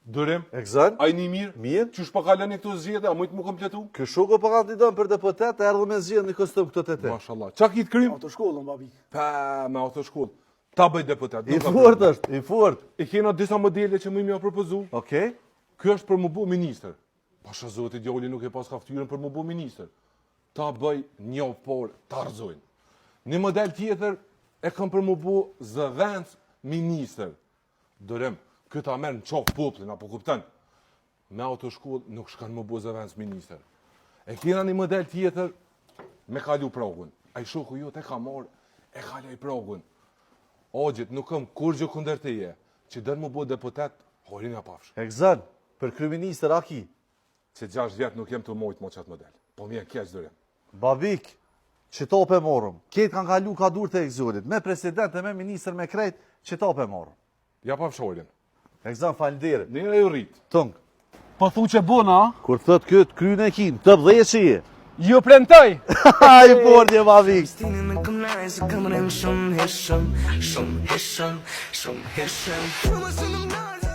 Dërem, Egzan? a i një mirë? Mirë? Qysh pa kalën e këto zgjedhje, a mujtë më kompletu? Kë shuko po kandidon për deputet, erdhë me zgjedhje në kostum këto të te. Mashallah. Qa kitë krim? Autoshkollën, babi. Pa, me autoshkollë. Ta bëj deputet. I fort është, i fort. I kena disa modele që më ja propozu. Okej. Kjo është për më bu minister. Pasha zoti djali nuk e pas ka ftyrën për më bu minister. Ta bëj një por, ta rëzojnë. Një model tjetër e kam për më bu zëdhenc minister. Dërem, këta merë në qofë poplin, apo kupten. Me autoshkollë nuk shkan më bu zëdhenc minister. E kena një model tjetër me kalu pragun. A i shoku jo të ka marë, e kalaj pragun. Ogjit, nuk kam kur gjë kunder teje, që dërë më bu deputet, horin ja pafsh. Egzan, për kryeministër a ki? Që 6 vjetë nuk jem të mojtë mo qatë model. Po mi e keq dërem. Babik, që ta pe morëm. Ketë kanë kalu ka dur të egzorit. Me president e me minister me krejt, që ta pe morëm. Ja pafsh horin. Egzan, falënderit. Nire e rritë. Tung. Po thu që bona, Kur thot këtë krynë e kin, të vdhe që je. ju premtoj. Ha, i bordje, babik. Stinin në këmnaj se kam rënë shumë heshëm, shumë heshëm, shumë heshëm.